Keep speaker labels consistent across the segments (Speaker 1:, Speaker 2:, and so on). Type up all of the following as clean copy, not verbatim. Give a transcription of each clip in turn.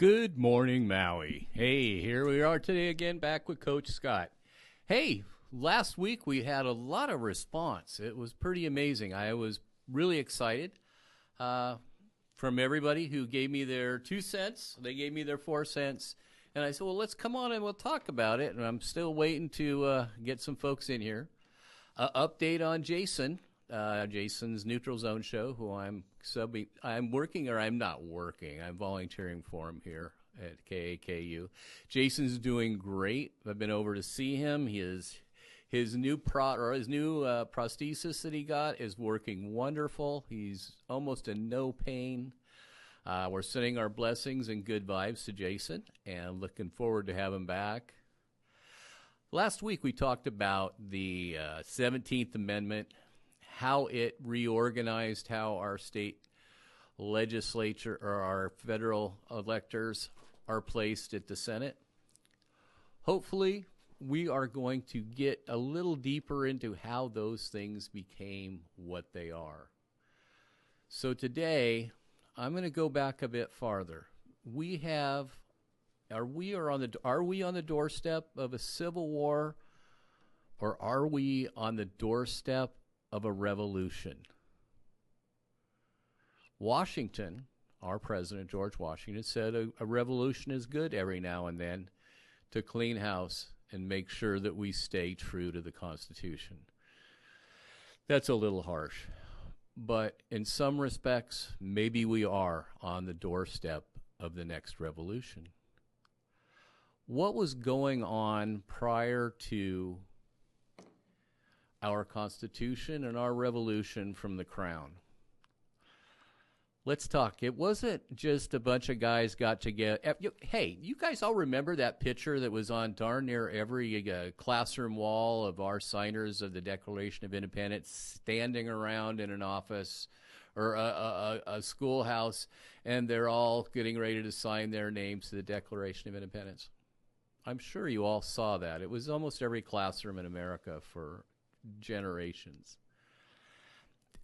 Speaker 1: Good morning, Maui. Hey, here we are today again, back with Coach Scott. Hey, last week we had a lot of response. It was pretty amazing. I was really excited from everybody who gave me their 2 cents. They gave me their 4 cents. And I said, well, let's come on and we'll talk about it. And I'm still waiting to get some folks in here. Update on Jason. Jason's Neutral Zone show, who I'm working, or I'm not working. I'm volunteering for him here at KAKU. Jason's doing great. I've been over to see him. His new prosthesis that he got is working wonderful. He's almost in no pain. We're sending our blessings and good vibes to Jason, and looking forward to having him back. Last week we talked about the 17th Amendment, how it reorganized how our state legislature or our federal electors are placed at the Senate. Hopefully, we are going to get a little deeper into how those things became what they are. So today, I'm going to go back a bit farther. Are we on the doorstep of a civil war, or are we on the doorstep of a revolution? Washington, our president, George Washington, said a revolution is good every now and then to clean house and make sure that we stay true to the Constitution. That's a little harsh, but in some respects, maybe we are on the doorstep of the next revolution. What was going on prior to our Constitution and our revolution from the Crown? Let's talk. It wasn't just a bunch of guys got together. Hey, you guys all remember that picture that was on darn near every classroom wall of our signers of the Declaration of Independence standing around in an office or a schoolhouse, and they're all getting ready to sign their names to the Declaration of Independence? I'm sure you all saw that. It was almost every classroom in America for generations.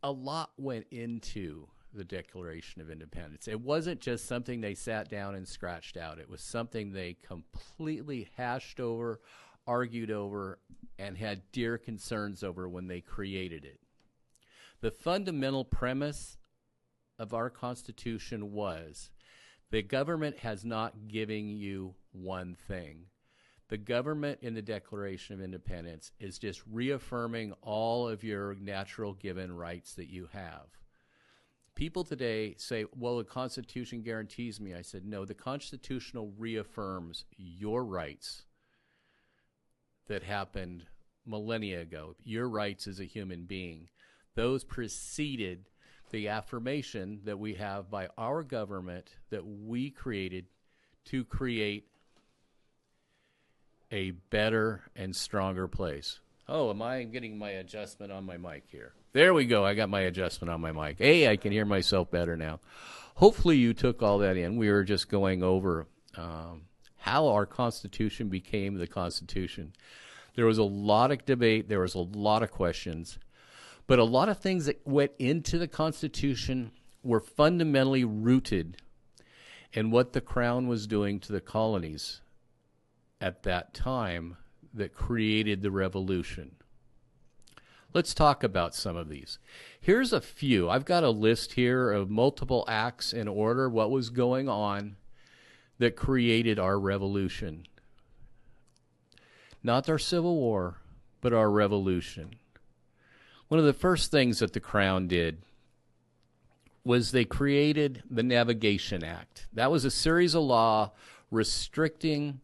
Speaker 1: A lot went into the Declaration of Independence. It wasn't just something they sat down and scratched out. It was something they completely hashed over, argued over, and had dear concerns over when they created it. The fundamental premise of our Constitution was the government has not given you one thing. The government in the Declaration of Independence is just reaffirming all of your natural given rights that you have. People today say, well, the Constitution guarantees me. I said, no, the Constitution reaffirms your rights that happened millennia ago, your rights as a human being. Those preceded the affirmation that we have by our government that we created to create a better and stronger place. Oh, am I getting my adjustment on my mic here? There we go. I got my adjustment on my mic. Hey, I can hear myself better now. Hopefully you took all that in. We were just going over how our Constitution became the Constitution. There was a lot of debate. There was a lot of questions. But a lot of things that went into the Constitution were fundamentally rooted in what the Crown was doing to the colonies at that time that created the revolution. Let's talk about some of these. Here's a few. I've got a list here of multiple acts in order, what was going on that created our revolution. Not our Civil War, but our revolution. One of the first things that the Crown did was they created the Navigation Act. That was a series of law restricting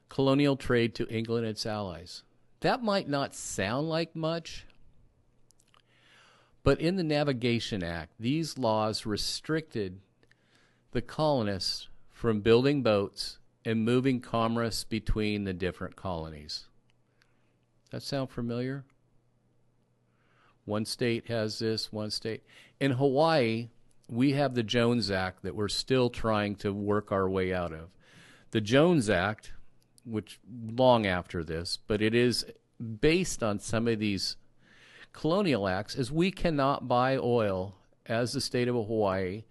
Speaker 1: colonial trade to England and its allies. That might not sound like much, but in the Navigation Act, these laws restricted the colonists from building boats and moving commerce between the different colonies. That sound familiar? One state has this, one state. In Hawaii, we have the Jones Act that we're still trying to work our way out of. The Jones Act, which long after this, but it is based on some of these colonial acts, is we cannot buy oil as the state of Hawaii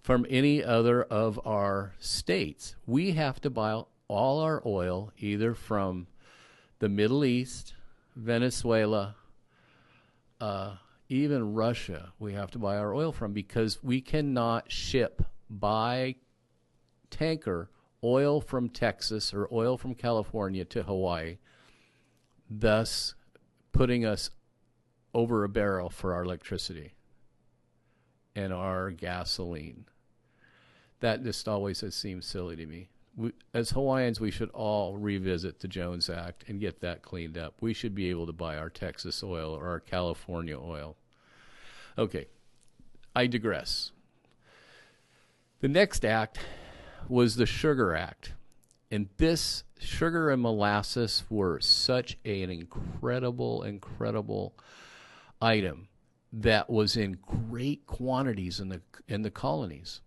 Speaker 1: from any other of our states. We have to buy all our oil either from the Middle East, Venezuela, even Russia. We have to buy our oil from, because we cannot ship by tanker oil from Texas or oil from California to Hawaii, thus putting us over a barrel for our electricity and our gasoline. That just always has seemed silly to me. As Hawaiians, we should all revisit the Jones Act and get that cleaned up. We should be able to buy our Texas oil or our California oil. Okay, I digress. The next act was the Sugar Act. And this sugar and molasses were such an incredible item that was in great quantities in the colonies.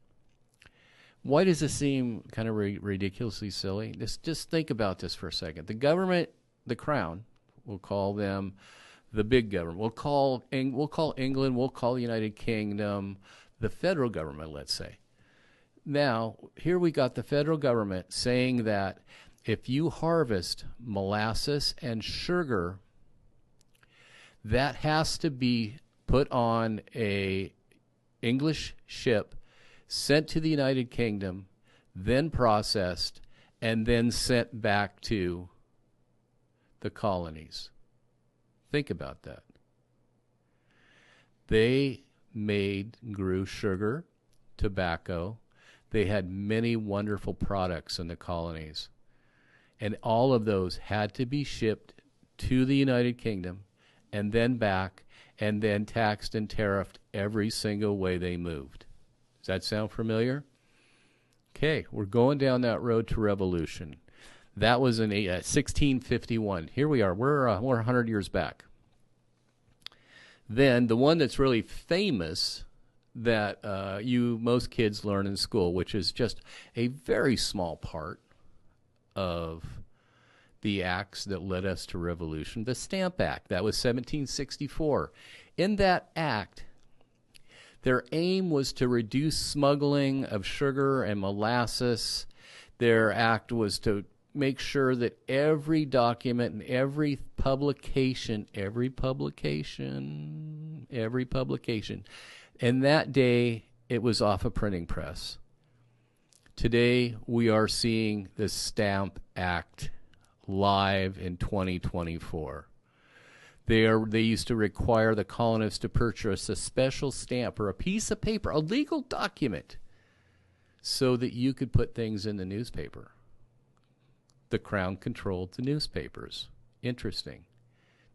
Speaker 1: Why does this seem kind of ridiculously silly? Just think about this for a second. The government, the Crown, we'll call them the big government. We'll call England, we'll call the United Kingdom, the federal government, let's say. Now, here we got the federal government saying that if you harvest molasses and sugar, that has to be put on a English ship, sent to the United Kingdom, then processed, and then sent back to the colonies. Think about that. They grew sugar, tobacco. They had many wonderful products in the colonies. And all of those had to be shipped to the United Kingdom and then back and then taxed and tariffed every single way they moved. Does that sound familiar? Okay, we're going down that road to revolution. That was in 1651. Here we are. We're 100 years back. Then the one that's really famous that most kids learn in school, which is just a very small part of the acts that led us to revolution, the Stamp Act. That was 1764. In that act, their aim was to reduce smuggling of sugar and molasses. Their act was to make sure that every document and every publication, and that day it was off a printing press. Today we are seeing the Stamp Act live in 2024. They used to require the colonists to purchase a special stamp or a piece of paper, a legal document, so that you could put things in the newspaper. The Crown controlled the newspapers. Interesting.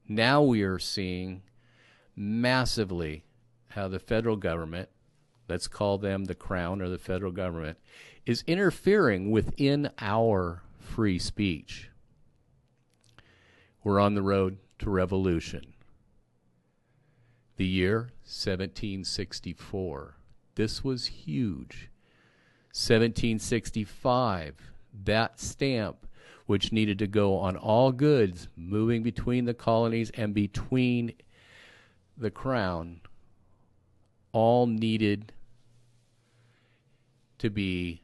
Speaker 1: Now we are seeing massively how the federal government, let's call them the Crown or the federal government, is interfering within our free speech. We're on the road to revolution. The year 1764. This was huge. 1765, that stamp, which needed to go on all goods moving between the colonies and between the Crown, all needed to be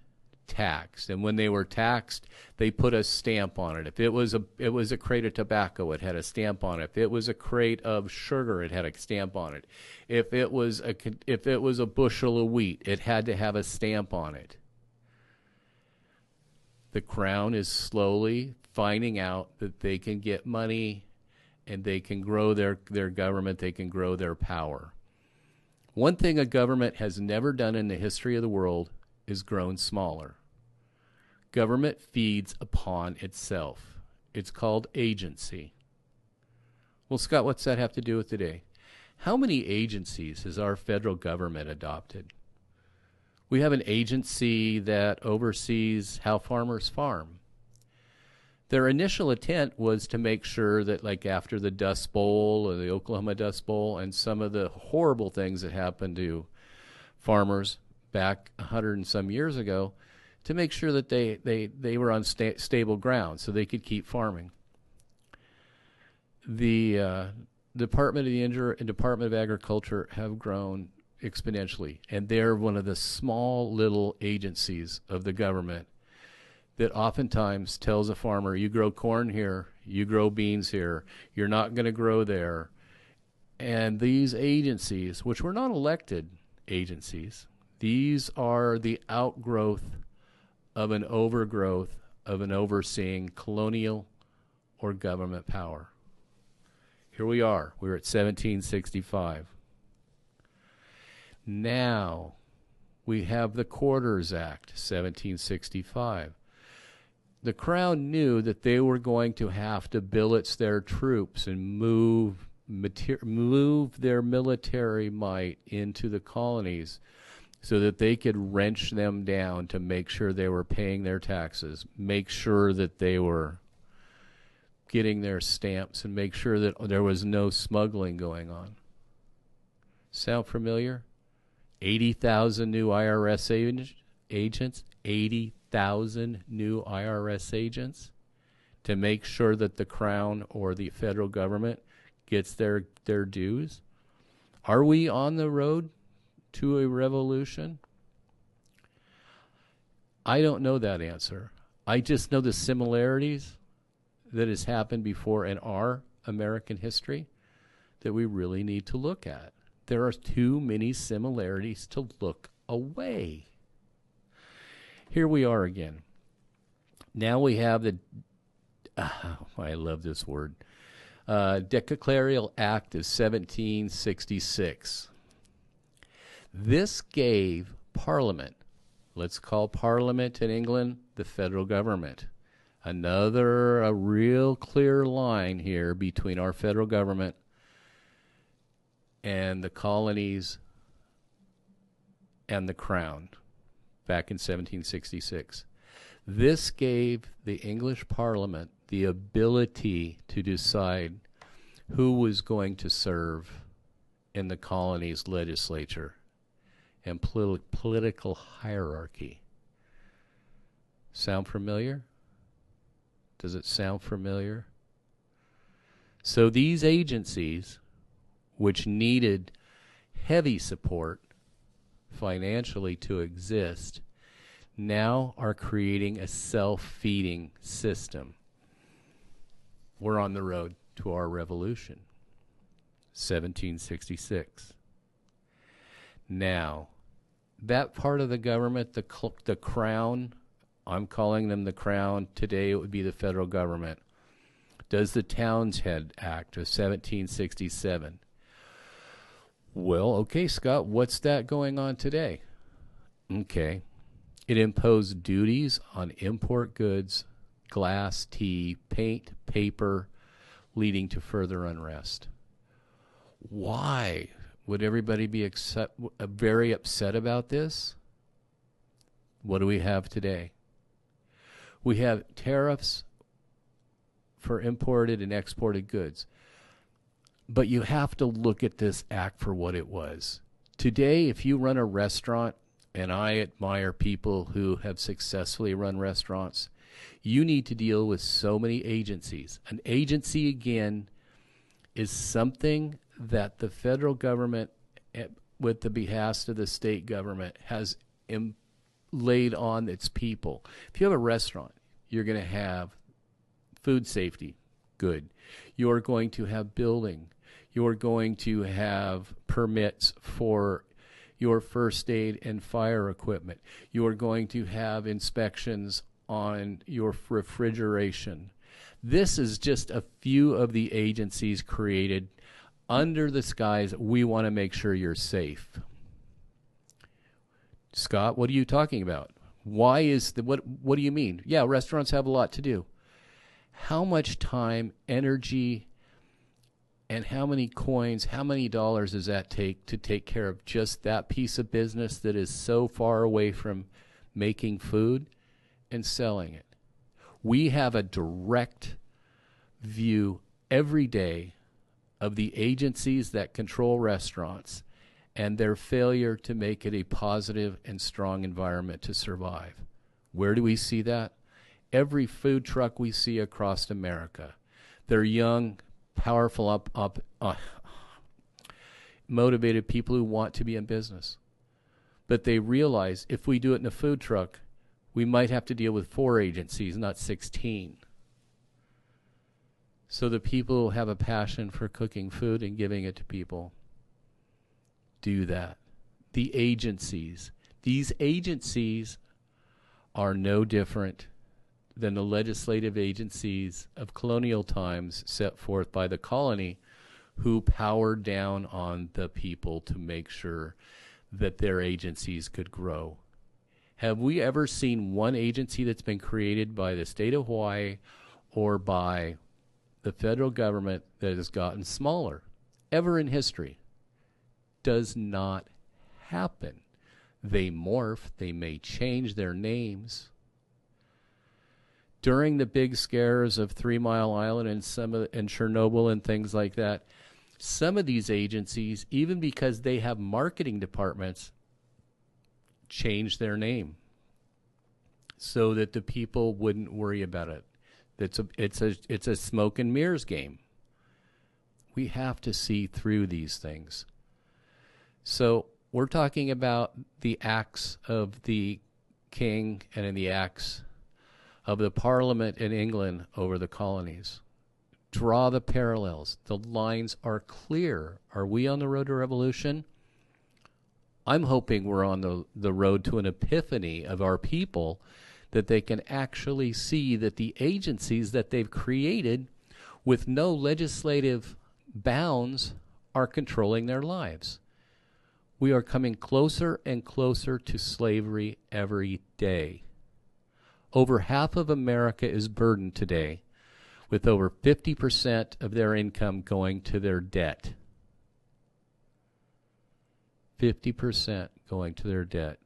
Speaker 1: taxed. And when they were taxed, they put a stamp on it. If it was a crate of tobacco, it had a stamp on it. If it was a crate of sugar, it had a stamp on it. If it was a bushel of wheat, it had to have a stamp on it. The Crown is slowly finding out that they can get money and they can grow their government, they can grow their power. One thing a government has never done in the history of the world is grown smaller. Government feeds upon itself. It's called agency. Well, Scott, what's that have to do with today? How many agencies has our federal government adopted? We have an agency that oversees how farmers farm. Their initial intent was to make sure that, like after the Dust Bowl or the Oklahoma Dust Bowl and some of the horrible things that happened to farmers back 100 and some years ago, to make sure that they were on stable ground so they could keep farming. The Department of Agriculture have grown exponentially. And they're one of the small little agencies of the government that oftentimes tells a farmer, you grow corn here, you grow beans here, you're not going to grow there. And these agencies, which were not elected agencies, these are the outgrowth of an overgrowth of an overseeing colonial or government power. Here we are. We're at 1765. Now we have the Quarters Act, 1765. The Crown knew that they were going to have to billets their troops and move their military might into the colonies so that they could wrench them down to make sure they were paying their taxes, make sure that they were getting their stamps, and make sure that there was no smuggling going on. Sound familiar? 80,000 new IRS agents, 80,000 new IRS agents to make sure that the Crown or the federal government gets their dues. Are we on the road to a revolution? I don't know that answer. I just know the similarities that has happened before in our American history that we really need to look at. There are too many similarities to look away. Here we are again. Now we have the, I love this word, Declararial Act of 1766. This gave Parliament, let's call Parliament in England the federal government, a real clear line here between our federal government and the colonies and the Crown back in 1766. This gave the English Parliament the ability to decide who was going to serve in the colony's legislature and political hierarchy. Sound familiar? Does it sound familiar? So these agencies, which needed heavy support financially to exist, now are creating a self-feeding system. We're on the road to our revolution, 1766. Now, that part of the government, the Crown, I'm calling them the Crown, today it would be the federal government, does the Townshend Act of 1767. Well, okay, Scott, what's that going on today? Okay. It imposed duties on import goods, glass, tea, paint, paper, leading to further unrest. Why would everybody be very upset about this? What do we have today? We have tariffs for imported and exported goods. But you have to look at this act for what it was. Today, if you run a restaurant, and I admire people who have successfully run restaurants, you need to deal with so many agencies. An agency, again, is something that the federal government, with the behest of the state government, has laid on its people. If you have a restaurant, you're going to have food safety, good. You're going to have building. You're going to have permits for your first aid and fire equipment. You are going to have inspections on your refrigeration. This is just a few of the agencies created under the skies. We want to make sure you're safe. Scott, what are you talking about? Why is what do you mean? Yeah, restaurants have a lot to do. How much time, energy, and how many coins, how many dollars does that take to take care of just that piece of business that is so far away from making food and selling it? We have a direct view every day of the agencies that control restaurants and their failure to make it a positive and strong environment to survive. Where do we see that? Every food truck we see across America. They're young, powerful motivated people who want to be in business. But they realize if we do it in a food truck, we might have to deal with 4 agencies, not 16. So the people who have a passion for cooking food and giving it to people do that. The agencies. These agencies are no different than the legislative agencies of colonial times set forth by the colony, who powered down on the people to make sure that their agencies could grow. Have we ever seen one agency that's been created by the state of Hawaii or by the federal government that has gotten smaller? Ever in history? Does not happen. They morph. They may change their names. During the big scares of 3 Mile Island and Chernobyl and things like that, some of these agencies, even because they have marketing departments, change their name so that the people wouldn't worry about it. It's a smoke and mirrors game. We have to see through these things. So we're talking about the acts of the king and in the acts of the Parliament in England over the colonies. Draw the parallels. The lines are clear. Are we on the road to revolution? I'm hoping we're on the road to an epiphany of our people, that they can actually see that the agencies that they've created with no legislative bounds are controlling their lives. We are coming closer and closer to slavery every day. Over half of America is burdened today with over 50% of their income going to their debt. 50% going to their debt.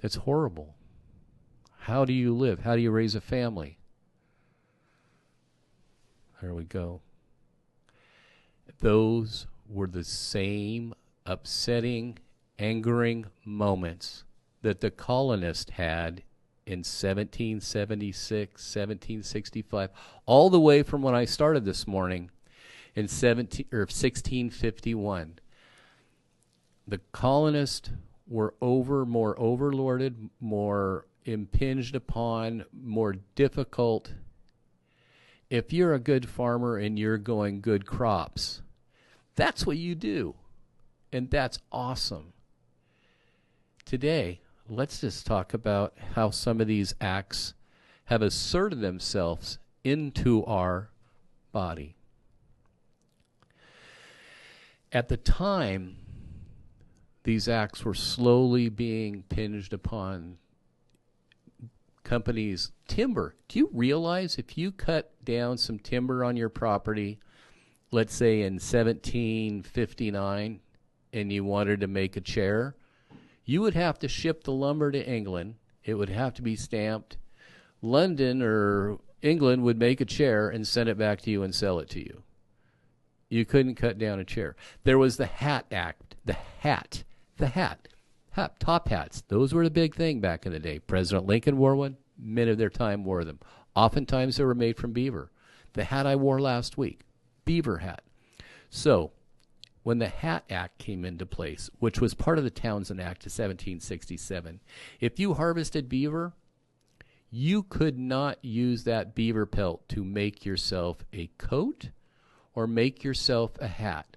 Speaker 1: That's horrible. How do you live? How do you raise a family? There we go. Those were the same upsetting, angering moments that the colonists had in 1776, 1765, all the way from when I started this morning in 1651. The colonists were more overlorded, more impinged upon, more difficult. If you're a good farmer and you're growing good crops, that's what you do. And that's awesome. Today, let's just talk about how some of these acts have asserted themselves into our body. At the time, these acts were slowly being pinged upon companies. Timber. Do you realize if you cut down some timber on your property, let's say in 1759, and you wanted to make a chair, you would have to ship the lumber to England. It would have to be stamped. London or England would make a chair and send it back to you and sell it to you. You couldn't cut down a chair. There was the Hat Act. The hat. Top hats. Those were the big thing back in the day. President Lincoln wore one. Men of their time wore them. Oftentimes they were made from beaver. The hat I wore last week, beaver hat. So when the Hat Act came into place, which was part of the Townsend Act of 1767, if you harvested beaver, you could not use that beaver pelt to make yourself a coat or make yourself a hat.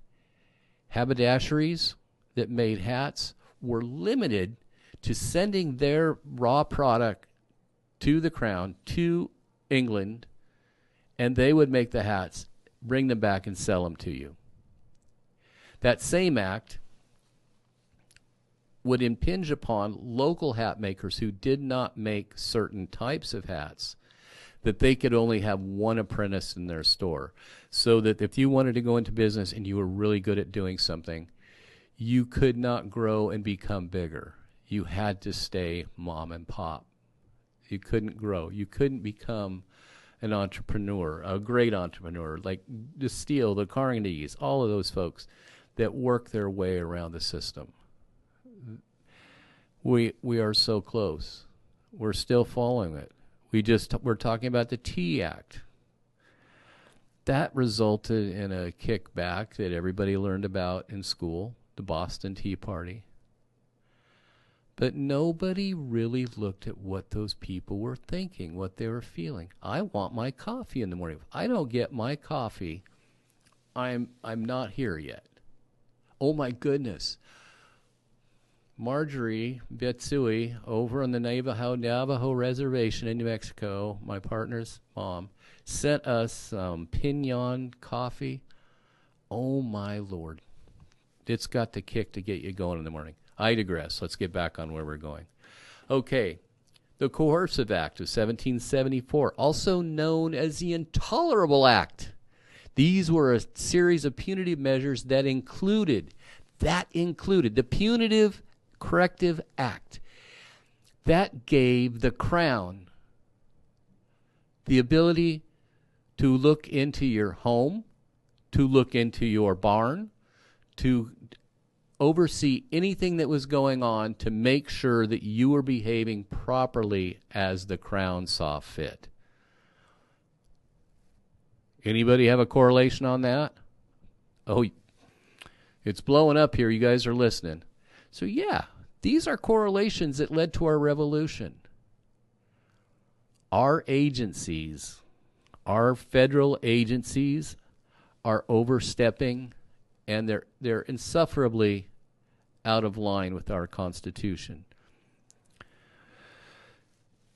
Speaker 1: Haberdasheries that made hats were limited to sending their raw product to the crown, to England, and they would make the hats, bring them back, and sell them to you. That same act would impinge upon local hat makers who did not make certain types of hats, that they could only have one apprentice in their store. So that if you wanted to go into business and you were really good at doing something, you could not grow and become bigger. You had to stay mom and pop. You couldn't grow. You couldn't become an entrepreneur, a great entrepreneur, like the Steele, the Carnegies, all of those folks that work their way around the system. We are so close. We're still following it. We're talking about the Tea Act. That resulted in a kickback that everybody learned about in school, the Boston Tea Party. But nobody really looked at what those people were thinking, what they were feeling. I want my coffee in the morning. If I don't get my coffee, I'm not here yet. Oh my goodness. Marjorie Betsui over on the Navajo Reservation in New Mexico, my partner's mom, sent us some Pinon coffee. Oh my Lord. It's got the kick to get you going in the morning. I digress. Let's get back on where we're going. Okay. The Coercive Act of 1774, also known as the Intolerable Act. These were a series of punitive measures that included the Punitive Corrective Act. That gave the Crown the ability to look into your home, to look into your barn, to oversee anything that was going on to make sure that you were behaving properly as the Crown saw fit. Anybody have a correlation on that? Oh, it's blowing up here. You guys are listening. So yeah, these are correlations that led to our revolution. Our agencies, our federal agencies, are overstepping, and they're insufferably out of line with our Constitution.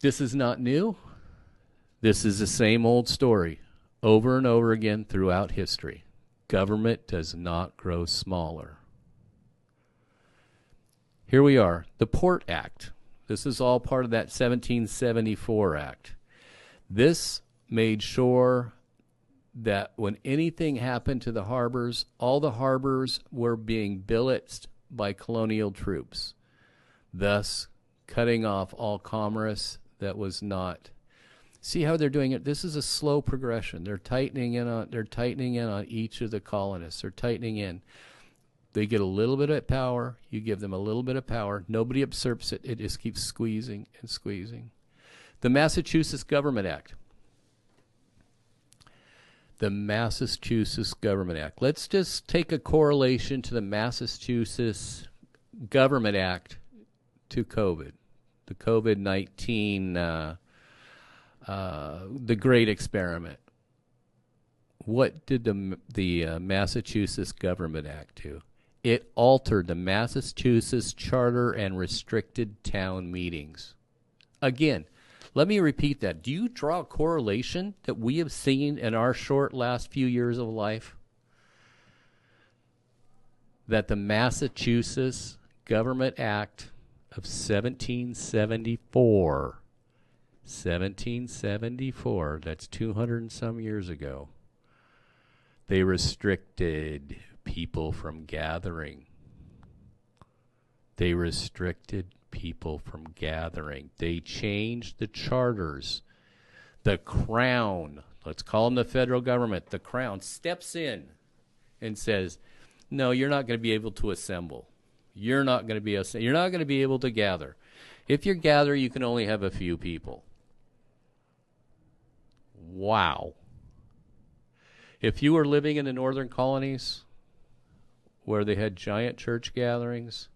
Speaker 1: This is not new. This is the same old story over and over again throughout history. Government does not grow smaller. Here we are, the Port Act. This is all part of that 1774 Act. This made sure that when anything happened to the harbors, all the harbors were being billeted by colonial troops, thus cutting off all commerce that was not. See how they're doing it? This is a slow progression. They're tightening in on each of the colonists. They're tightening in. They get a little bit of power. You give them a little bit of power. Nobody usurps it. It just keeps squeezing and squeezing. The Massachusetts Government Act. The Massachusetts Government Act. Let's just take a correlation to the Massachusetts Government Act to COVID. The COVID-19, the Great Experiment. What did the Massachusetts Government Act do? It altered the Massachusetts Charter and restricted town meetings. Again, let me repeat that. Do you draw a correlation that we have seen in our short last few years of life? That the Massachusetts Government Act of 1774, that's 200 and some years ago, they restricted people from gathering. They restricted people from gathering. They changed the charters. The Crown, let's call them the federal government, the Crown steps in and says, no, you're not going to be able to assemble. You're not going to be able to gather. If you gather, you can only have a few people. Wow. If you were living in the northern colonies where they had giant church gatherings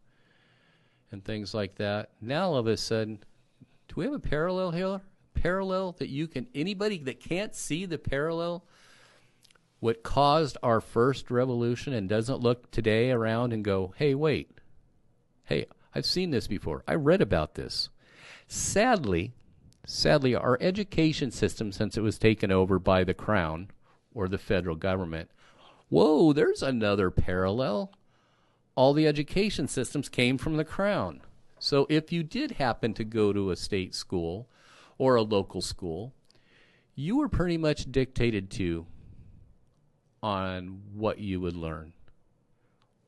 Speaker 1: and things like that, now all of a sudden, do we have a parallel here? Parallel that you can, anybody that can't see the parallel, what caused our first revolution and doesn't look today around and go, hey, wait. Hey, I've seen this before. I read about this. Sadly, our education system, since it was taken over by the Crown or the federal government, whoa, there's another parallel. All the education systems came from the Crown. So if you did happen to go to a state school or a local school, you were pretty much dictated to on what you would learn.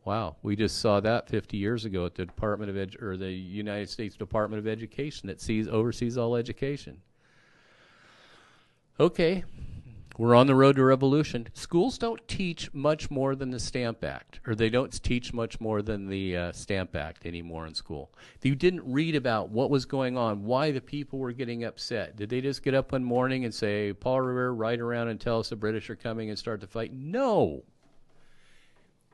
Speaker 1: Wow, we just saw that 50 years ago at the Department of the United States Department of Education that oversees all education. Okay, We're on the road to revolution. Schools don't teach much more than the Stamp Act, or they don't teach much more than the Stamp Act anymore in school. You didn't read about what was going on, why the people were getting upset. Did they just get up one morning and say, Paul Revere, ride around and tell us the British are coming and start the fight? No.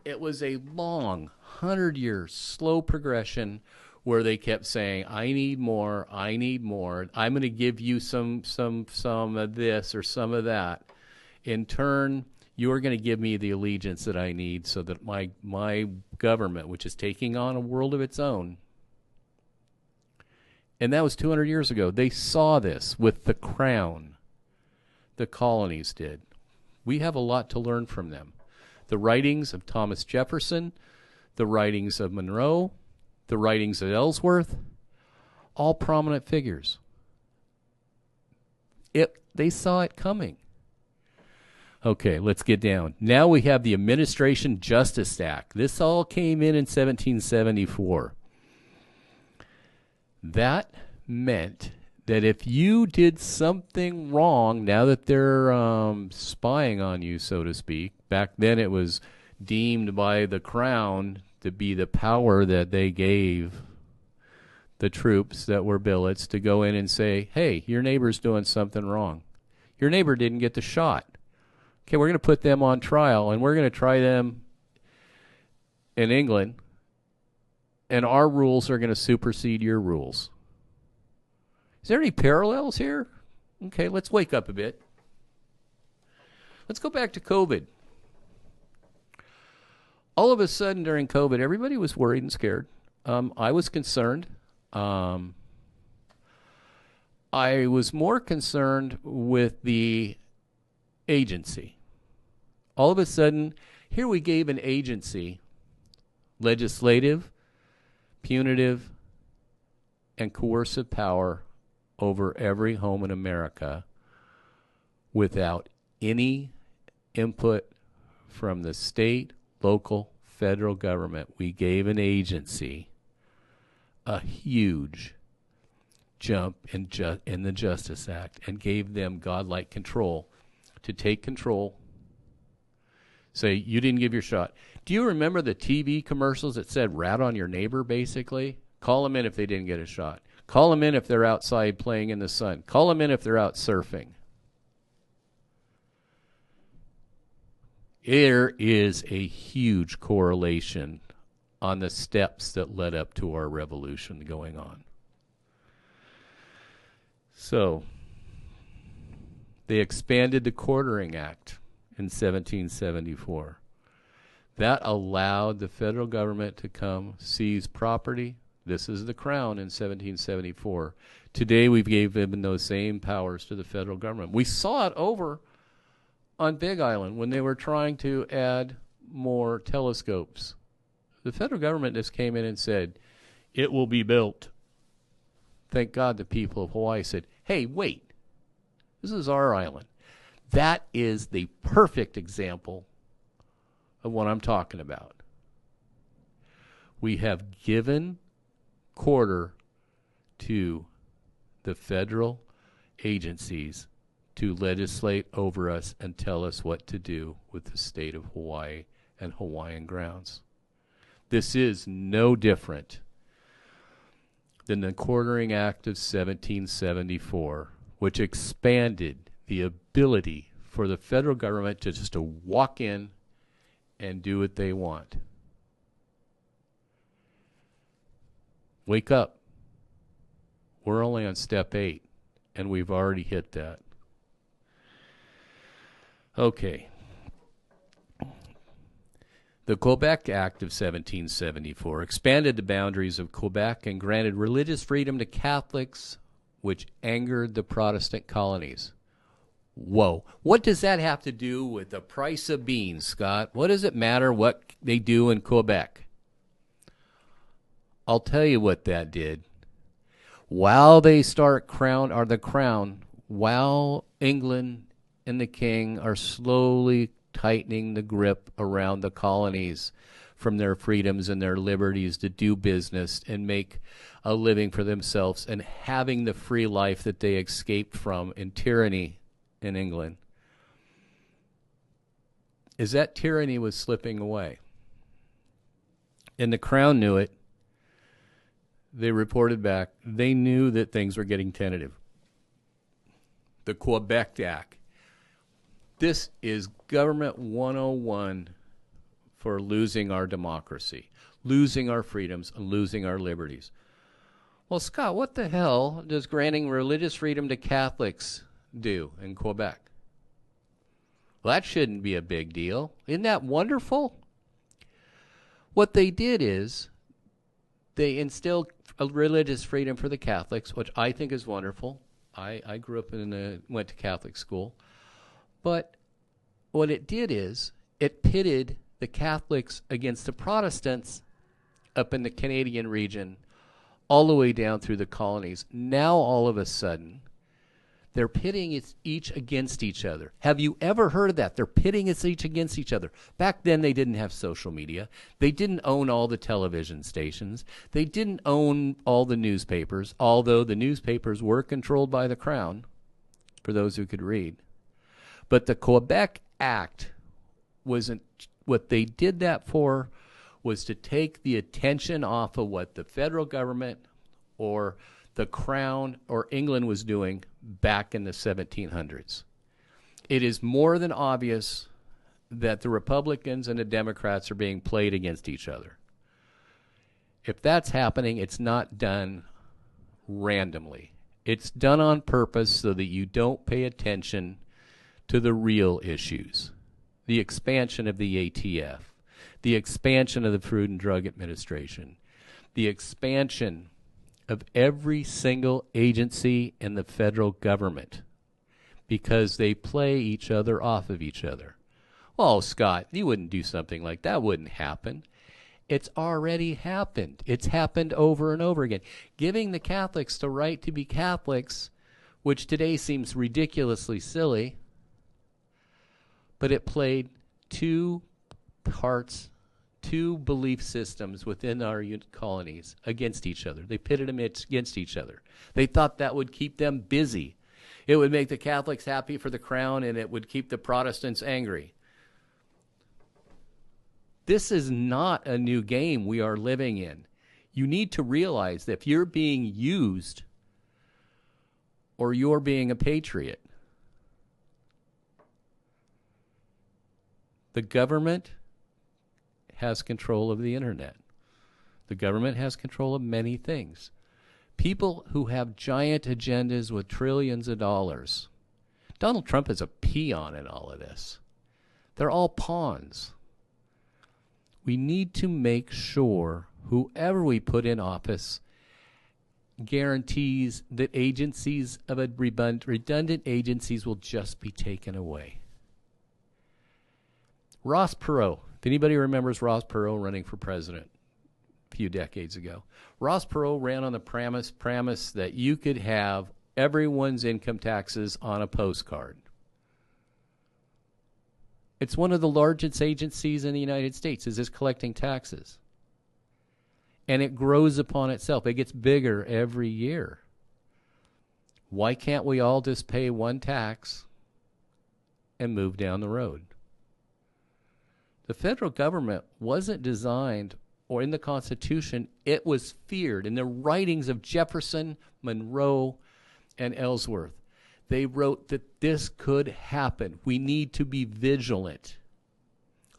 Speaker 1: It was a long, 100-year, slow progression where they kept saying, I need more, I'm going to give you some of this or some of that. In turn, you're going to give me the allegiance that I need so that my government, which is taking on a world of its own, and that was 200 years ago. They saw this with the crown. The colonies did. We have a lot to learn from them. The writings of Thomas Jefferson, the writings of Monroe, the writings of Ellsworth, all prominent figures. They saw it coming. Okay, let's get down. Now we have the Administration Justice Act. This all came in 1774. That meant that if you did something wrong, now that they're spying on you, so to speak, back then it was deemed by the crown to be the power that they gave the troops that were billets to go in and say, hey, your neighbor's doing something wrong. Your neighbor didn't get the shot. Okay, we're going to put them on trial, and we're going to try them in England, and our rules are going to supersede your rules. Is there any parallels here? Okay, let's wake up a bit. Let's go back to COVID. All of a sudden during COVID, everybody was worried and scared. I was concerned. I was more concerned with the agency. All of a sudden, here we gave an agency, legislative, punitive, and coercive power over every home in America without any input from the state, local, federal government. We gave an agency a huge jump in the Justice Act and gave them godlike control to take control. Say, you didn't give your shot. Do you remember the TV commercials that said rat on your neighbor, basically? Call them in if they didn't get a shot. Call them in if they're outside playing in the sun. Call them in if they're out surfing. There is a huge correlation on the steps that led up to our revolution going on. So, they expanded the Quartering Act in 1774. That allowed the federal government to come seize property. This is the Crown in 1774. Today we've given those same powers to the federal government. We saw it over on Big Island when they were trying to add more telescopes. The federal government just came in and said, it will be built. Thank God the people of Hawaii said, hey, wait, this is our island. That is the perfect example of what I'm talking about. We have given quarter to the federal agencies to legislate over us and tell us what to do with the state of Hawaii and Hawaiian grounds. This is no different than the Quartering Act of 1774, which expanded the ability for the federal government to just to walk in and do what they want. Wake up. We're only on step 8, and we've already hit that. Okay. The Quebec Act of 1774 expanded the boundaries of Quebec and granted religious freedom to Catholics, which angered the Protestant colonies. Whoa. What does that have to do with the price of beans, Scott? What does it matter what they do in Quebec? I'll tell you what that did. While they start the crown, while England and the king are slowly tightening the grip around the colonies from their freedoms and their liberties to do business and make a living for themselves and having the free life that they escaped from in tyranny in England. is that tyranny was slipping away. And the Crown knew it. They reported back. They knew that things were getting tentative. The Quebec Act. This is government 101 for losing our democracy, losing our freedoms, and losing our liberties. Well, Scott, what the hell does granting religious freedom to Catholics do in Quebec? Well, that shouldn't be a big deal. Isn't that wonderful? What they did is they instilled a religious freedom for the Catholics, which I think is wonderful. I grew up went to Catholic school. But what it did is it pitted the Catholics against the Protestants up in the Canadian region, all the way down through the colonies. Now, all of a sudden, they're pitting each against each other. Have you ever heard of that? They're pitting each against each other. Back then, they didn't have social media. They didn't own all the television stations. They didn't own all the newspapers, although the newspapers were controlled by the Crown, for those who could read. But the Quebec Act wasn't what they did that for, was to take the attention off of what the federal government or the Crown or England was doing back in the 1700s. It is more than obvious that the Republicans and the Democrats are being played against each other. If that's happening, it's not done randomly. It's done on purpose so that you don't pay attention to the real issues. The expansion of the ATF, the expansion of the Food and Drug Administration, the expansion of every single agency in the federal government, because they play each other off of each other. Oh, Scott, you wouldn't do something like that. Wouldn't happen. It's already happened. It's happened over and over again. Giving the Catholics the right to be Catholics, which today seems ridiculously silly, but it played two belief systems within our colonies against each other. They pitted them against each other. They thought that would keep them busy. It would make the Catholics happy for the Crown, and it would keep the Protestants angry. This is not a new game we are living in. You need to realize that if you're being used or you're being a patriot, the government has control of the internet. The government has control of many things. People who have giant agendas with trillions of dollars. Donald Trump is a peon in all of this. They're all pawns. We need to make sure whoever we put in office guarantees that agencies of redundant agencies will just be taken away. Ross Perot. If anybody remembers Ross Perot running for president a few decades ago, Ross Perot ran on the premise that you could have everyone's income taxes on a postcard. It's one of the largest agencies in the United States, is collecting taxes. And it grows upon itself. It gets bigger every year. Why can't we all just pay one tax and move down the road? The federal government wasn't designed, or in the Constitution, it was feared. In the writings of Jefferson, Monroe, and Ellsworth, they wrote that this could happen. We need to be vigilant.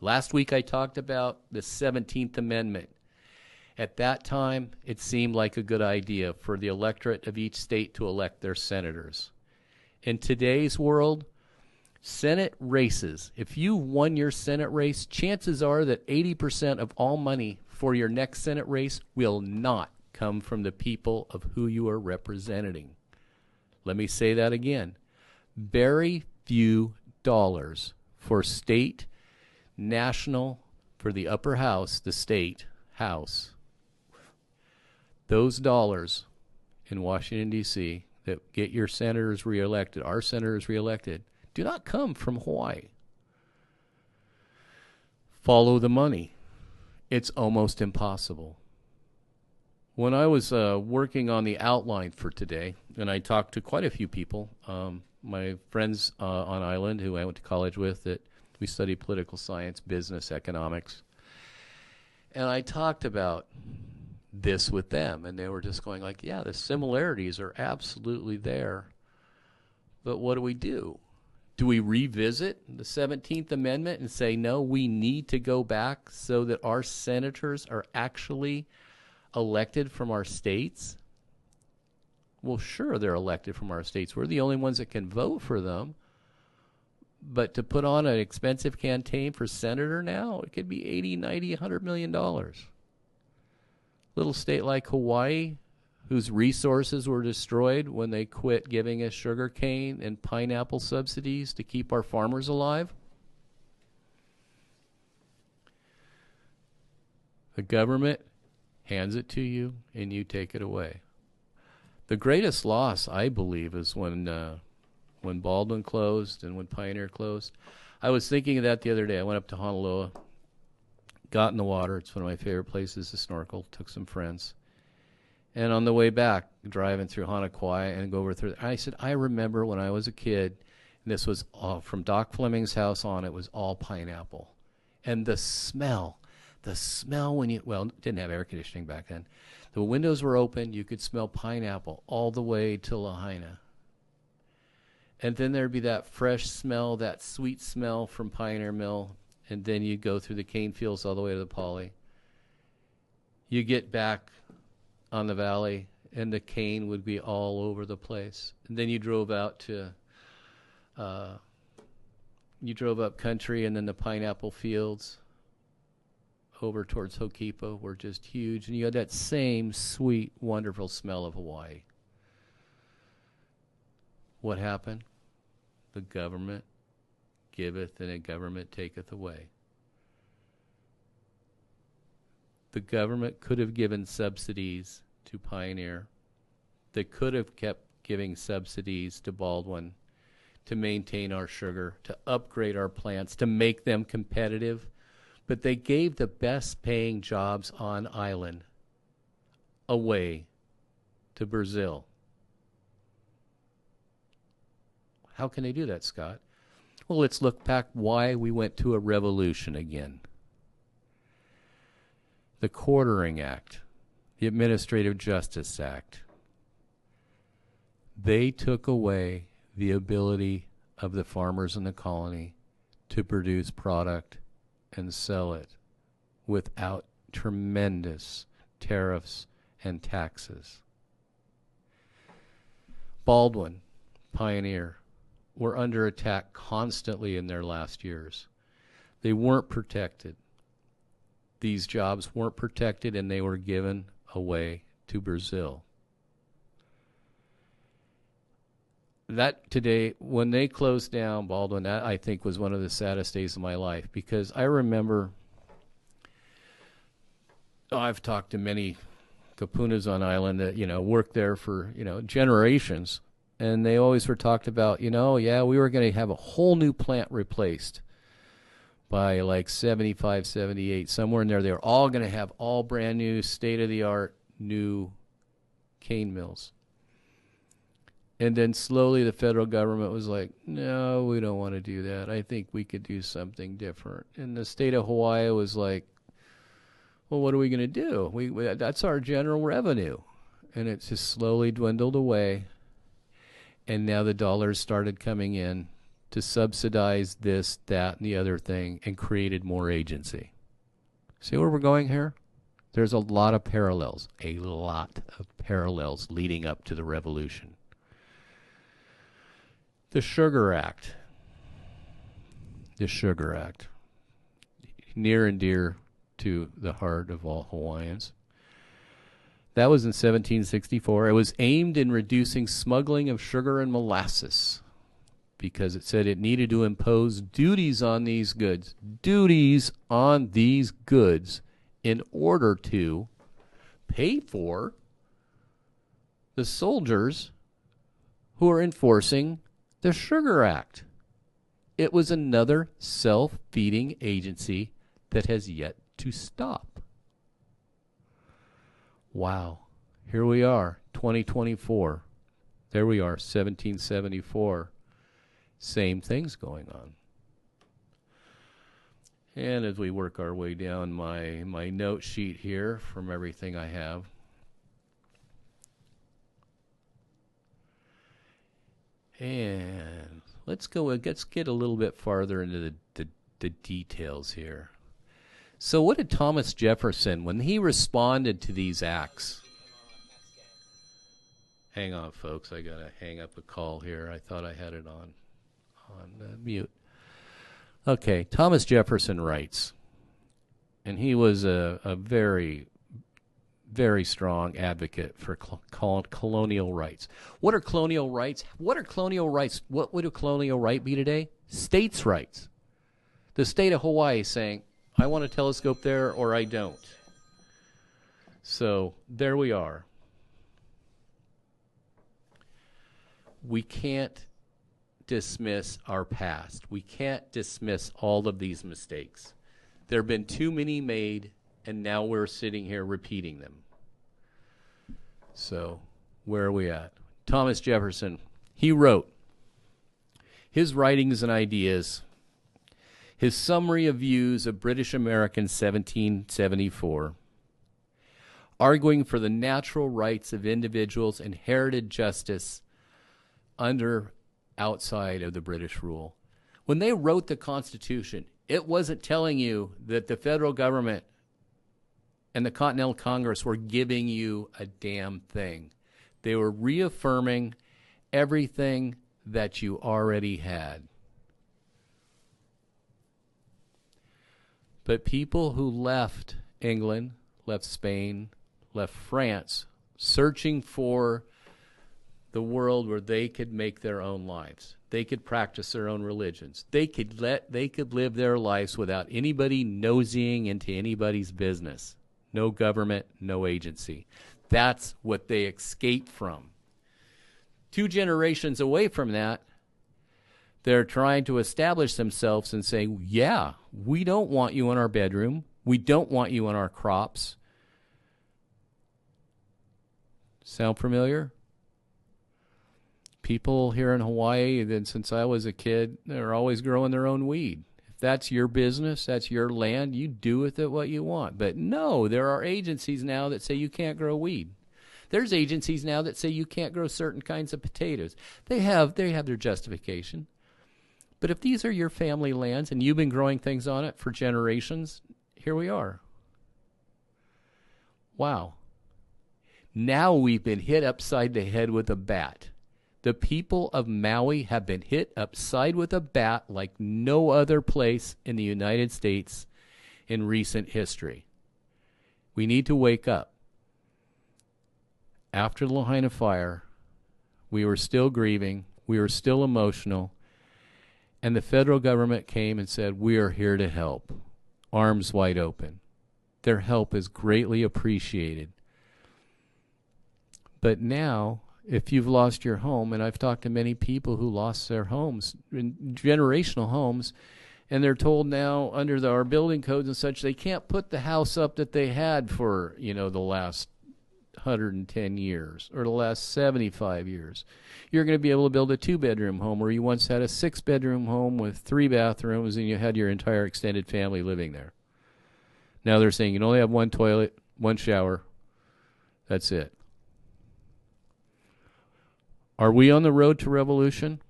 Speaker 1: Last week I talked about the 17th Amendment. At that time, it seemed like a good idea for the electorate of each state to elect their senators. In today's world, Senate races, if you won your Senate race, chances are that 80% of all money for your next Senate race will not come from the people of who you are representing. Let me say that again. Very few dollars for state, national, for the upper house, the state house. Those dollars in Washington, D.C. that get your senators reelected, our senators reelected, do not come from Hawaii. Follow the money. It's almost impossible. When I was working on the outline for today, and I talked to quite a few people, my friends on island who I went to college with that We study political science, business, economics. And I talked about this with them, and they were just going like, yeah, the similarities are absolutely there. But what do? Do we revisit the 17th Amendment and say, no, we need to go back so that our senators are actually elected from our states? Well, sure, they're elected from our states. We're the only ones that can vote for them. But to put on an expensive campaign for senator now, it could be 80, 90, $100 million. Little state like Hawaii, whose resources were destroyed when they quit giving us sugar cane and pineapple subsidies to keep our farmers alive. The government hands it to you and you take it away. The greatest loss, I believe, is when Baldwin closed and when Pioneer closed. I was thinking of that the other day. I went up to Honolulu, got in the water. It's one of my favorite places to snorkel. Took some friends. And on the way back, driving through Hanakauai and go over through, I said, I remember when I was a kid, and this was from Doc Fleming's house on, it was all pineapple. And the smell when you, well, didn't have air conditioning back then. The windows were open. You could smell pineapple all the way to Lahaina. And then there'd be that fresh smell, that sweet smell from Pioneer Mill. And then you go through the cane fields all the way to the Poly. You get back on the valley, and the cane would be all over the place. And then you drove out to, you drove up country, and then the pineapple fields over towards Hokipa were just huge. And you had that same sweet, wonderful smell of Hawaii. What happened? The government giveth and the government taketh away. The government could have given subsidies to Pioneer. They could have kept giving subsidies to Baldwin to maintain our sugar, to upgrade our plants, to make them competitive. But they gave the best paying jobs on island away to Brazil. How can they do that, Scott? Well, let's look back why we went to a revolution again. The Quartering Act, the Administrative Justice Act, they took away the ability of the farmers in the colony to produce product and sell it without tremendous tariffs and taxes. Baldwin, Pioneer, were under attack constantly in their last years. They weren't protected. These jobs weren't protected, and they were given away to Brazil. That today, when they closed down Baldwin, that I think was one of the saddest days of my life, because I remember, I've talked to many kapunas on island that, worked there for, generations. And they always were talked about, we were going to have a whole new plant replaced by like 75, 78, somewhere in there. They were all going to have all brand new, state-of-the-art, new cane mills. And then slowly the federal government was like, no, we don't want to do that. I think we could do something different. And the state of Hawaii was like, well, what are we going to do? That's our general revenue. And it just slowly dwindled away. And now the dollars started coming in to subsidize this, that, and the other thing, and created more agency. See where we're going here? There's a lot of parallels leading up to the revolution. The Sugar Act. Near and dear to the heart of all Hawaiians. That was in 1764. It was aimed in reducing smuggling of sugar and molasses because it said it needed to impose duties on these goods. Duties on these goods in order to pay for the soldiers who are enforcing the Sugar Act. It was another self-feeding agency that has yet to stop. Wow. Here we are, 2024. There we are, 1774. Same things going on. And as we work our way down my note sheet here from everything I have, and let's get a little bit farther into the details here. So what did Thomas Jefferson, when he responded to these acts? Hang on, folks. I got to hang up a call here. I thought I had it on mute. Okay, Thomas Jefferson writes, and he was a very, very strong advocate for colonial rights. What are colonial rights? What are colonial rights? What would a colonial right be today? States' rights. The state of Hawaii saying, I want a telescope there or I don't. So there we are. We can't dismiss our past. We can't dismiss all of these mistakes. There have been too many made, and now we're sitting here repeating them. So where are we at? Thomas Jefferson, he wrote his writings and ideas, his summary of views of British Americans 1774, arguing for the natural rights of individuals, inherited justice outside of the British rule. When they wrote the Constitution, it wasn't telling you that the federal government and the Continental Congress were giving you a damn thing. They were reaffirming everything that you already had. But people who left England, left Spain, left France, searching for the world where they could make their own lives. They could practice their own religions. They could live their lives without anybody nosying into anybody's business. No government, no agency. That's what they escaped from. 2 generations away from that, they're trying to establish themselves and say, yeah, we don't want you in our bedroom. We don't want you in our crops. Sound familiar? People here in Hawaii, then since I was a kid, they're always growing their own weed. If that's your business, that's your land, you do with it what you want. But no, there are agencies now that say you can't grow weed. There's agencies now that say you can't grow certain kinds of potatoes. They have their justification. But if these are your family lands and you've been growing things on it for generations, here we are. Wow. Now we've been hit upside the head with a bat. The people of Maui have been hit upside with a bat like no other place in the United States in recent history. We need to wake up. After the Lahaina fire, we were still grieving, we were still emotional, and the federal government came and said, we are here to help, arms wide open. Their help is greatly appreciated. But now, if you've lost your home, and I've talked to many people who lost their homes, generational homes, and they're told now under our building codes and such, they can't put the house up that they had for, the last 110 years or the last 75 years. You're going to be able to build a 2-bedroom home where you once had a 6-bedroom home with 3 bathrooms and you had your entire extended family living there. Now they're saying you can only have 1 toilet, 1 shower. That's it. Are we on the road to revolution?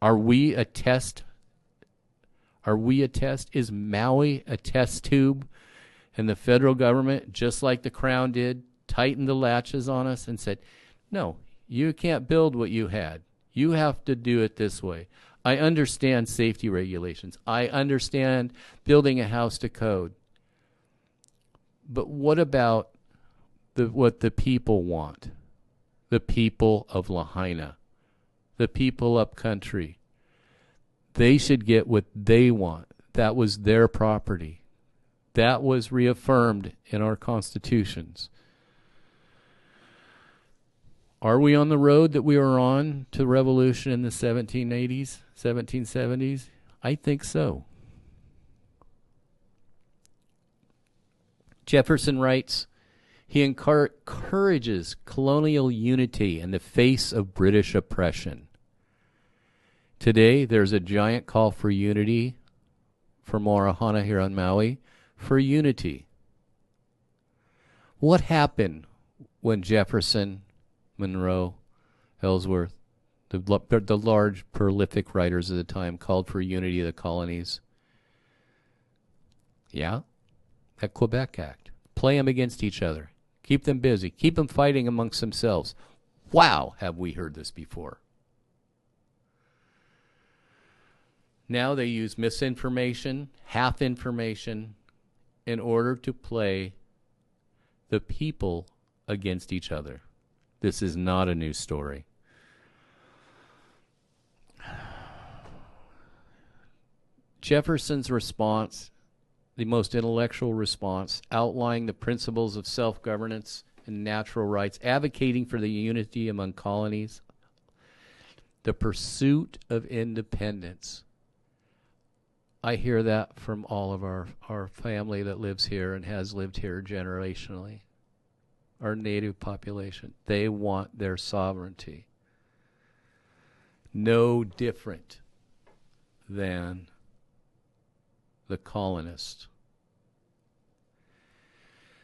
Speaker 1: Are we a test? Are we a test? Is Maui a test tube? And the federal government, just like the Crown did, tightened the latches on us and said, no, you can't build what you had. You have to do it this way. I understand safety regulations. I understand building a house to code. But what about what the people want? The people of Lahaina, the people up country. They should get what they want. That was their property. That was reaffirmed in our constitutions. Are we on the road that we were on to revolution in the 1780s, 1770s? I think so. Jefferson writes, he encourages colonial unity in the face of British oppression. Today, there's a giant call for unity for Moana here on Maui, for unity. What happened when Jefferson, Monroe, Ellsworth, the large, prolific writers of the time, called for unity of the colonies? Yeah, that Quebec Act. Play them against each other. Keep them busy. Keep them fighting amongst themselves. Wow, have we heard this before? Now they use misinformation, half information, in order to play the people against each other. This is not a new story. Jefferson's response, the most intellectual response, outlining the principles of self-governance and natural rights, advocating for the unity among colonies, the pursuit of independence. I hear that from all of our family that lives here and has lived here generationally. Our native population. They want their sovereignty. No different than the colonists.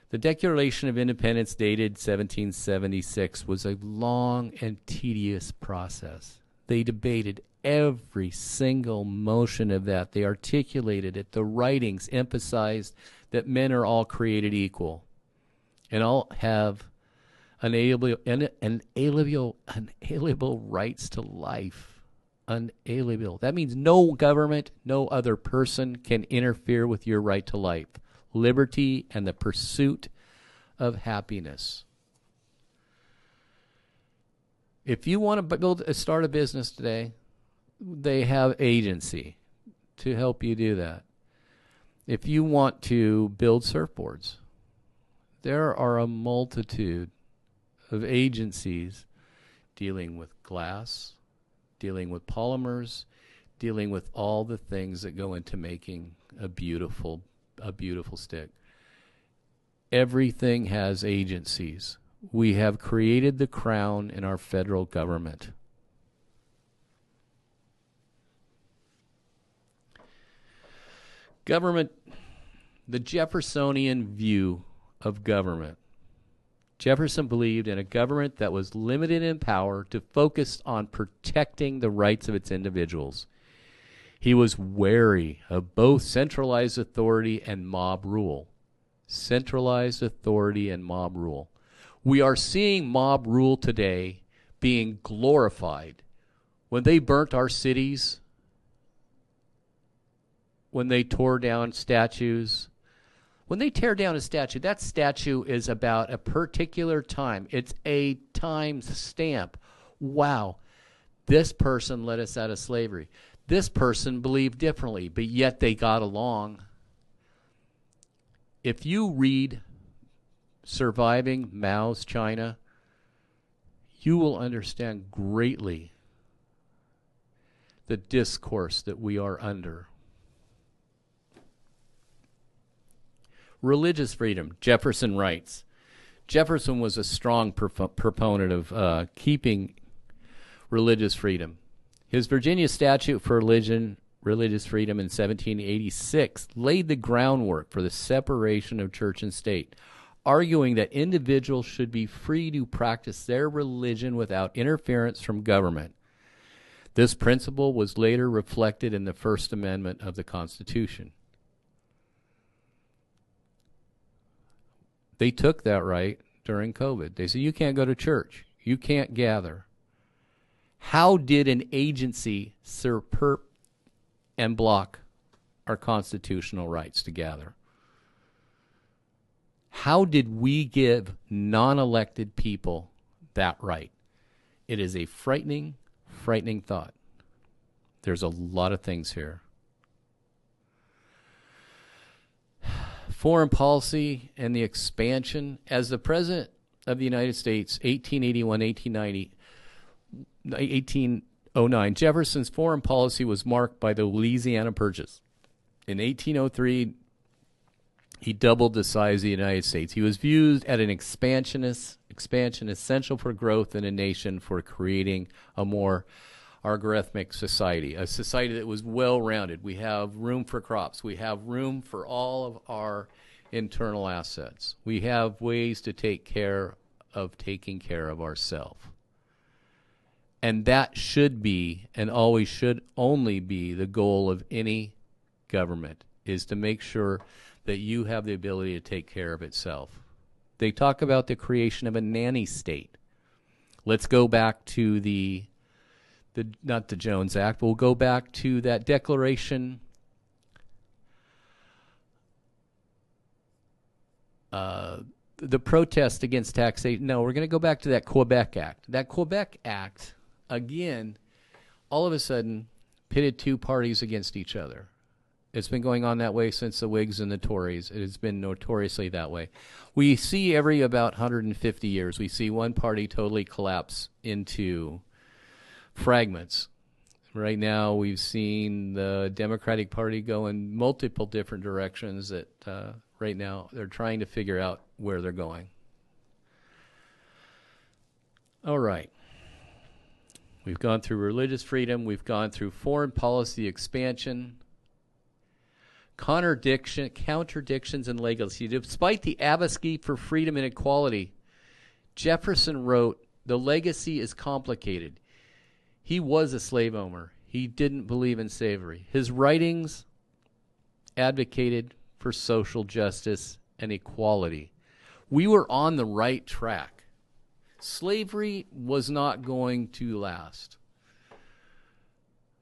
Speaker 1: The Declaration of Independence, dated 1776, was a long and tedious process. They debated every single motion of that. They articulated it. The writings emphasized that men are all created equal and all have unalienable rights to life. Unalienable. That means no government, no other person can interfere with your right to life, liberty, and the pursuit of happiness. If you want to start a business today, they have agency to help you do that. If you want to build surfboards, there are a multitude of agencies dealing with glass, dealing with polymers, dealing with all the things that go into making a beautiful stick. Everything has agencies. We have created the crown in our federal government. Government, the Jeffersonian view of government. Jefferson believed in a government that was limited in power to focus on protecting the rights of its individuals. He was wary of both centralized authority and mob rule. Centralized authority and mob rule. We are seeing mob rule today being glorified. When they burnt our cities, when they tore down statues, when they tear down a statue, that statue is about a particular time. It's a time stamp. Wow, this person led us out of slavery. This person believed differently, but yet they got along. If you read Surviving Mao's China, you will understand greatly the discourse that we are under. Religious freedom, Jefferson writes. Jefferson was a strong proponent of keeping religious freedom. His Virginia Statute for Religious Freedom in 1786 laid the groundwork for the separation of church and state, arguing that individuals should be free to practice their religion without interference from government. This principle was later reflected in the First Amendment of the Constitution. They took that right during COVID. They said, you can't go to church. You can't gather. How did an agency usurp and block our constitutional rights to gather? How did we give non-elected people that right? It is a frightening, frightening thought. There's a lot of things here. Foreign policy and the expansion. As the President of the United States, 1809, Jefferson's foreign policy was marked by the Louisiana Purchase. In 1803, he doubled the size of the United States. He was viewed as an expansion essential for growth in a nation, for creating a more algorithmic society, a society that was well-rounded. We have room for crops. We have room for all of our internal assets. We have ways to take care of taking care of ourselves. And that should be, and always should only be, the goal of any government, is to make sure that you have the ability to take care of itself. They talk about the creation of a nanny state. Let's go back to the not the Jones Act, we'll go back to that declaration the protest against taxation. No, we're going to go back to that Quebec Act. That Quebec Act, again, all of a sudden pitted two parties against each other. It's been going on that way since the Whigs and the Tories. It has been notoriously that way. We see every about 150 years, we see one party totally collapse into fragments. Right now, we've seen the Democratic Party go in multiple different directions that right now they're trying to figure out where they're going. All right. We've gone through religious freedom. We've gone through foreign policy expansion, contradictions, and legacy. Despite the advocacy for freedom and equality, Jefferson wrote, "The legacy is complicated. He was a slave owner. He didn't believe in slavery. His writings advocated for social justice and equality." We were on the right track. Slavery was not going to last.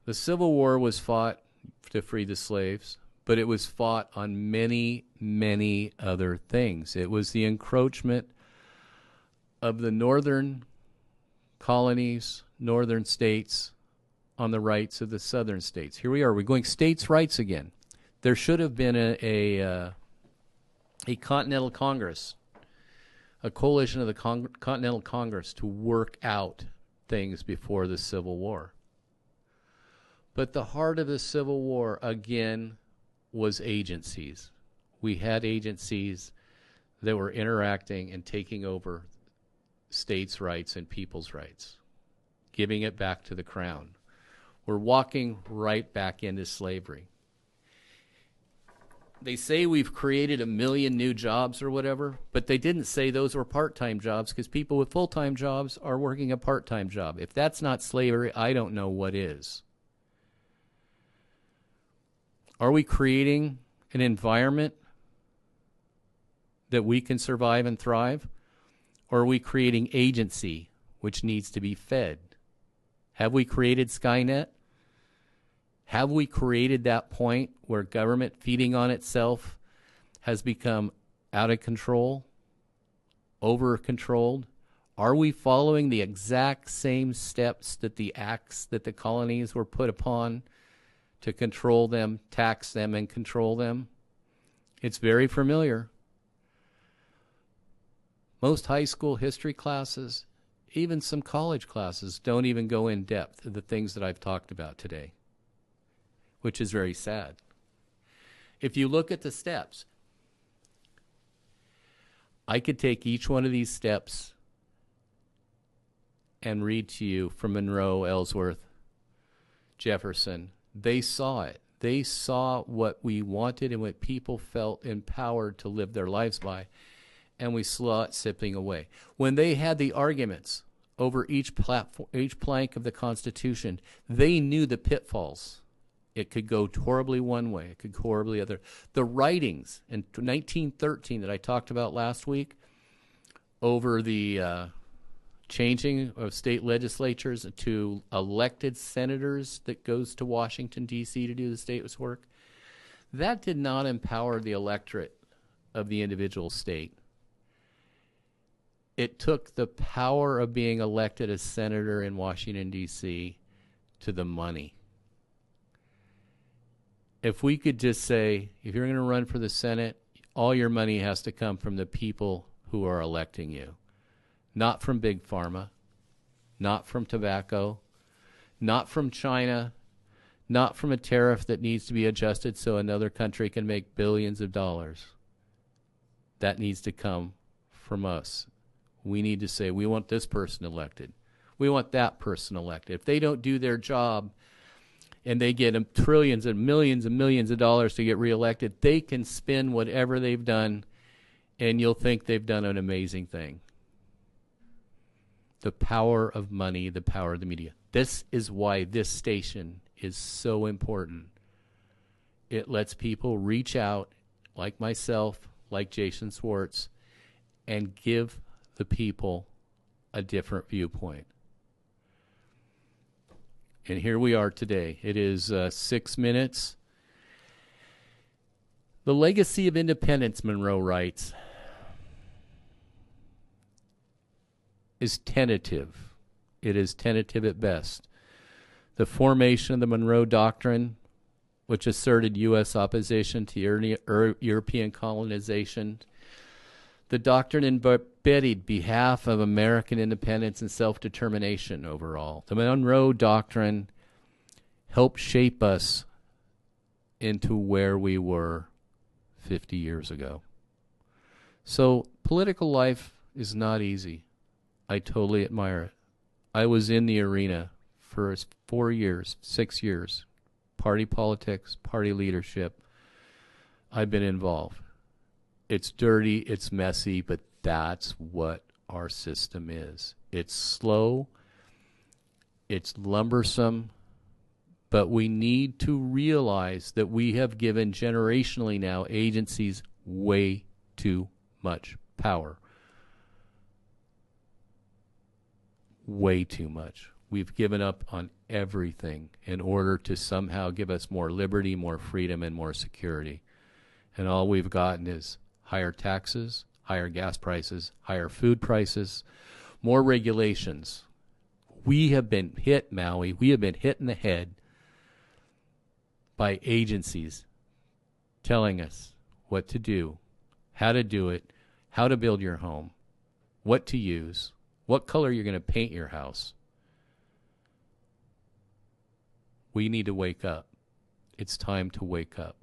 Speaker 1: The Civil War was fought to free the slaves, but it was fought on many, many other things. It was the encroachment of the northern colonies, northern states, on the rights of the southern states. Here we are. We're going states' rights again. There should have been a Continental Congress, a coalition of the Continental Congress to work out things before the Civil War. But the heart of the Civil War, again, was agencies. We had agencies that were interacting and taking over states' rights and people's rights, giving it back to the crown. We're walking right back into slavery. They say we've created 1 million new jobs or whatever, but they didn't say those were part-time jobs, because people with full-time jobs are working a part-time job. If that's not slavery, I don't know what is. Are we creating an environment that we can survive and thrive? Or are we creating agency which needs to be fed? Have we created Skynet? Have we created that point where government feeding on itself has become out of control, over-controlled? Are we following the exact same steps that the acts that the colonies were put upon to control them, tax them, and control them? It's very familiar. Most high school history classes, even some college classes, don't even go in depth to the things that I've talked about today, which is very sad. If you look at the steps, I could take each one of these steps and read to you from Monroe, Ellsworth, Jefferson. They saw it. They saw what we wanted and what people felt empowered to live their lives by, and we saw it slipping away. When they had the arguments over each plank of the Constitution, they knew the pitfalls. It could go horribly one way. It could go horribly other. The writings in 1913 that I talked about last week over the changing of state legislatures to elected senators that goes to Washington, D.C. to do the state's work, that did not empower the electorate of the individual state. It took the power of being elected as senator in Washington, D.C. to the money. If we could just say, if you're going to run for the Senate, all your money has to come from the people who are electing you. Not from Big Pharma, not from tobacco, not from China, not from a tariff that needs to be adjusted so another country can make billions of dollars. That needs to come from us. We need to say, we want this person elected. We want that person elected. If they don't do their job and they get trillions and millions of dollars to get reelected, they can spend whatever they've done, and you'll think they've done an amazing thing. The power of money, the power of the media. This is why this station is so important. It lets people reach out, like myself, like Jason Swartz, and give the people a different viewpoint. And here we are today. It is 6 minutes. The legacy of independence, Monroe writes, is tentative. It is tentative at best. The formation of the Monroe Doctrine, which asserted U.S. opposition to European colonization, the doctrine embodied behalf of American independence and self-determination overall. The Monroe Doctrine helped shape us into where we were 50 years ago. So political life is not easy. I totally admire it. I was in the arena for 4 years, 6 years. Party politics, party leadership. I've been involved. It's dirty, it's messy, but that's what our system is. It's slow, it's lumbersome, but we need to realize that we have given generationally now agencies way too much power. Way too much. We've given up on everything in order to somehow give us more liberty, more freedom, and more security. And all we've gotten is higher taxes, higher gas prices, higher food prices, more regulations. We have been hit, Maui, we have been hit in the head by agencies telling us what to do, how to do it, how to build your home, what to use, what color you're going to paint your house. We need to wake up. It's time to wake up.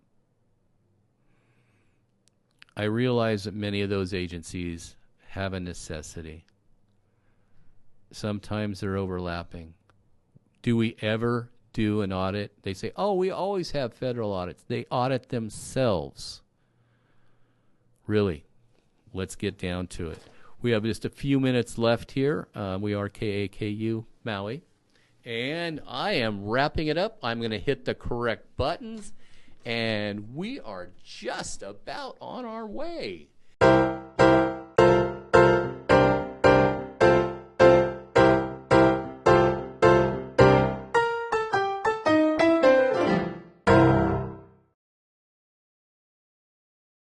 Speaker 1: I realize that many of those agencies have a necessity. Sometimes they're overlapping. Do we ever do an audit? They say, oh, we always have federal audits. They audit themselves. Really, let's get down to it. We have just a few minutes left here. We are KAKU Maui. And I am wrapping it up. I'm going to hit the correct buttons. And we are just about on our way.